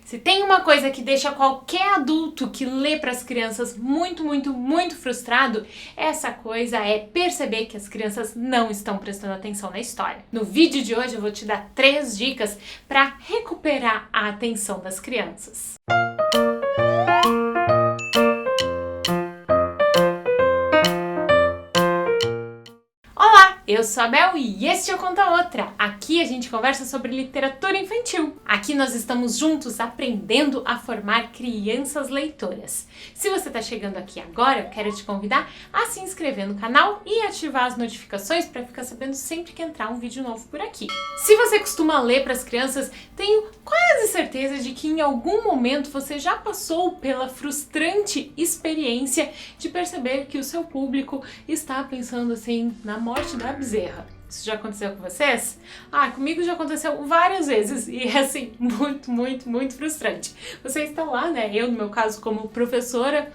Se tem uma coisa que deixa qualquer adulto que lê para as crianças muito frustrado, essa coisa é perceber que as crianças não estão prestando atenção na história. No vídeo de hoje eu vou te dar 3 dicas para recuperar a atenção das crianças. Eu sou a Bel e este é o Conta Outra. Aqui a gente conversa sobre literatura infantil. Aqui nós estamos juntos aprendendo a formar crianças leitoras. Se você está chegando aqui agora, eu quero te convidar a se inscrever no canal e ativar as notificações para ficar sabendo sempre que entrar um vídeo novo por aqui. Se você costuma ler para as crianças, tenho quase certeza de que em algum momento você já passou pela frustrante experiência de perceber que o seu público está pensando assim na morte da bezerra. Isso já aconteceu com vocês? Comigo já aconteceu várias vezes e é assim, muito frustrante. Você está lá, né? Eu, no meu caso, como professora,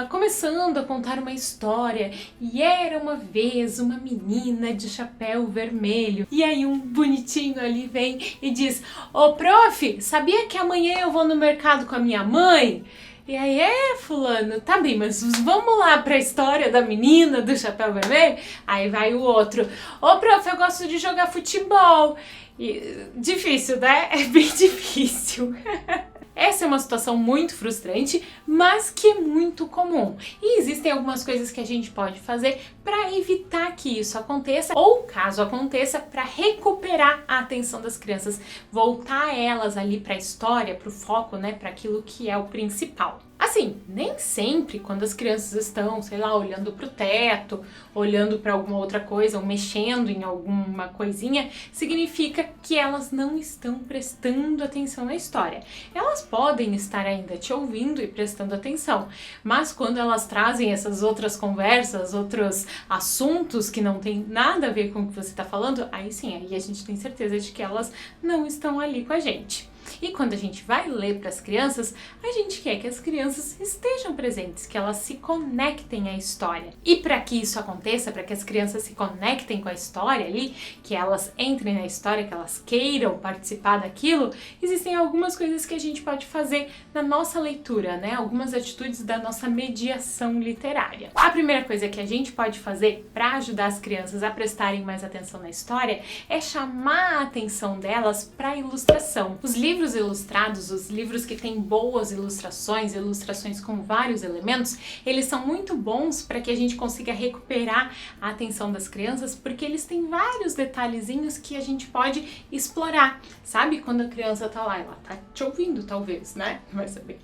começando a contar uma história e era uma vez uma menina de chapéu vermelho e aí um bonitinho ali vem e diz: "Ô prof, sabia que amanhã eu vou no mercado com a minha mãe?" E aí, fulano, tá bem, mas vamos lá pra história da menina do chapéu vermelho? Aí vai o outro: "Ô, prof, eu gosto de jogar futebol." E, difícil, né? É bem difícil. Essa é uma situação muito frustrante, mas que é muito comum. E existem algumas coisas que a gente pode fazer para evitar que isso aconteça, ou caso aconteça, para recuperar a atenção das crianças, voltar elas ali para a história, para o foco, né, para aquilo que é o principal. Assim, nem sempre quando as crianças estão, sei lá, olhando para o teto, olhando para alguma outra coisa, ou mexendo em alguma coisinha, significa que elas não estão prestando atenção na história. Elas podem estar ainda te ouvindo e prestando atenção, mas quando elas trazem essas outras conversas, outros assuntos que não tem nada a ver com o que você está falando, aí sim, aí a gente tem certeza de que elas não estão ali com a gente. E quando a gente vai ler para as crianças, a gente quer que as crianças estejam presentes, que elas se conectem à história. E para que isso aconteça, para que as crianças se conectem com a história ali, que elas entrem na história, que elas queiram participar daquilo, existem algumas coisas que a gente pode fazer na nossa leitura, né? Algumas atitudes da nossa mediação literária. A primeira coisa que a gente pode fazer para ajudar as crianças a prestarem mais atenção na história é chamar a atenção delas para a ilustração. Os livros ilustrados, os livros que têm boas ilustrações, ilustrações com vários elementos, eles são muito bons para que a gente consiga recuperar a atenção das crianças, porque eles têm vários detalhezinhos que a gente pode explorar. Sabe quando a criança tá lá, ela tá te ouvindo talvez, né? Vai saber.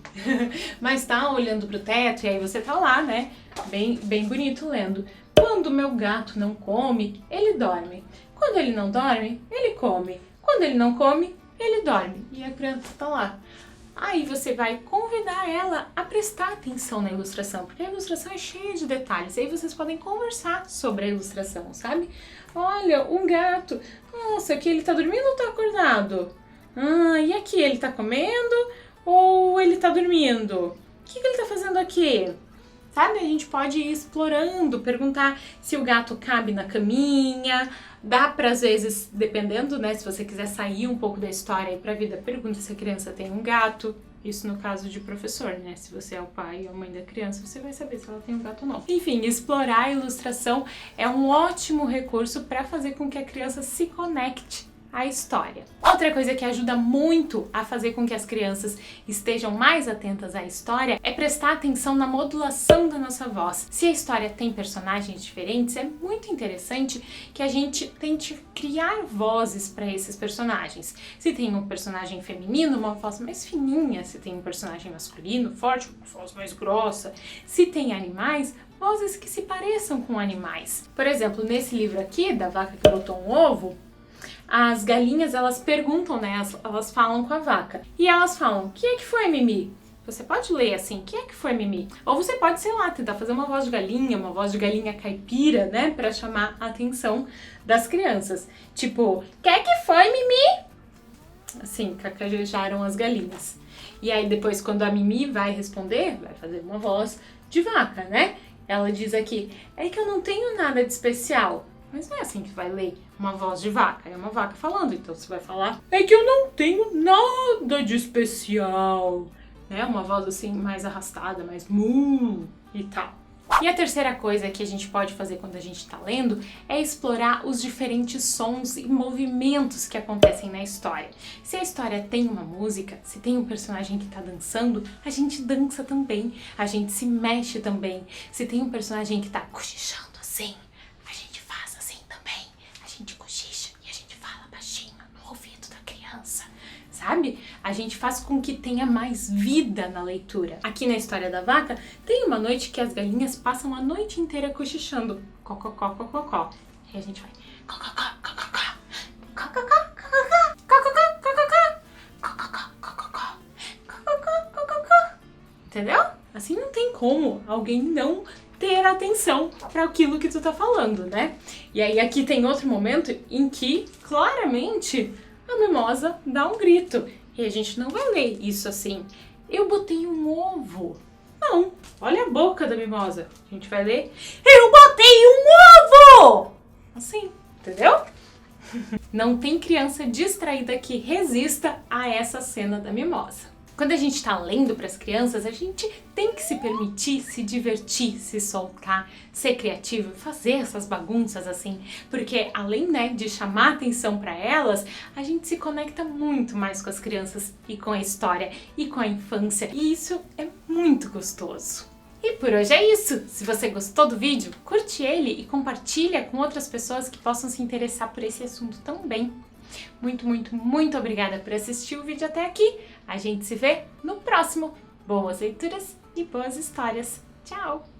Mas tá olhando pro teto e aí você tá lá, né? Bem bonito lendo. Quando meu gato não come, ele dorme. Quando ele não dorme, ele come. Quando ele não come, ele dorme. E a criança tá lá. Aí você vai convidar ela a prestar atenção na ilustração, porque a ilustração é cheia de detalhes. Aí vocês podem conversar sobre a ilustração, sabe? Olha, um gato. Nossa, aqui ele tá dormindo ou tá acordado? E aqui ele tá comendo ou ele tá dormindo? O que ele tá fazendo aqui? Sabe, a gente pode ir explorando, perguntar se o gato cabe na caminha. Dá pra, às vezes, dependendo, né, se você quiser sair um pouco da história e pra vida, pergunta se a criança tem um gato. Isso no caso de professor, né? Se você é o pai ou a mãe da criança, você vai saber se ela tem um gato ou não. Enfim, explorar a ilustração é um ótimo recurso para fazer com que a criança se conecte à história. Outra coisa que ajuda muito a fazer com que as crianças estejam mais atentas à história é prestar atenção na modulação da nossa voz. Se a história tem personagens diferentes, é muito interessante que a gente tente criar vozes para esses personagens. Se tem um personagem feminino, uma voz mais fininha. Se tem um personagem masculino, forte, uma voz mais grossa. Se tem animais, vozes que se pareçam com animais. Por exemplo, nesse livro aqui, da vaca que botou um ovo, as galinhas, elas perguntam, né, elas falam com a vaca. E elas falam: "O que é que foi, Mimi?" Você pode ler assim: "O que é que foi, Mimi?" Ou você pode, sei lá, tentar fazer uma voz de galinha caipira, né, pra chamar a atenção das crianças. Tipo: "O que é que foi, Mimi?" Assim, cacarejaram as galinhas. E aí depois, quando a Mimi vai responder, vai fazer uma voz de vaca, né? Ela diz aqui: "É que eu não tenho nada de especial." Mas não é assim que vai ler uma voz de vaca, é uma vaca falando, então você vai falar: é que eu não tenho nada de especial. Né? Uma voz assim mais arrastada, mais mu e tal. E a terceira coisa que a gente pode fazer quando a gente está lendo é explorar os diferentes sons e movimentos que acontecem na história. Se a história tem uma música, se tem um personagem que está dançando, a gente dança também, a gente se mexe também. Se tem um personagem que está cochichando assim, a gente faz assim também. A gente cochicha e a gente fala baixinho no ouvido da criança. Sabe? A gente faz com que tenha mais vida na leitura. Aqui na história da vaca, tem uma noite que as galinhas passam a noite inteira cochichando. Cococó, cococó. E a gente vai... Cococó, cococó. Cococó, cococó. Cococó, cococó. Cococó, cococó. Cococó, cococó. Entendeu? Assim não tem como alguém não ter atenção para aquilo que tu tá falando, né? E aí aqui tem outro momento em que, claramente, a Mimosa dá um grito. E a gente não vai ler isso assim: eu botei um ovo. Não, olha a boca da Mimosa. A gente vai ler: eu botei um ovo! Assim, entendeu? Não tem criança distraída que resista a essa cena da Mimosa. Quando a gente está lendo para as crianças, a gente tem que se permitir se divertir, se soltar, ser criativo, fazer essas bagunças assim, porque além, né, de chamar atenção para elas, a gente se conecta muito mais com as crianças e com a história e com a infância, e isso é muito gostoso. E por hoje é isso! Se você gostou do vídeo, curte ele e compartilha com outras pessoas que possam se interessar por esse assunto também. Muito, muito, muito obrigada por assistir o vídeo até aqui. A gente se vê no próximo. Boas leituras e boas histórias. Tchau!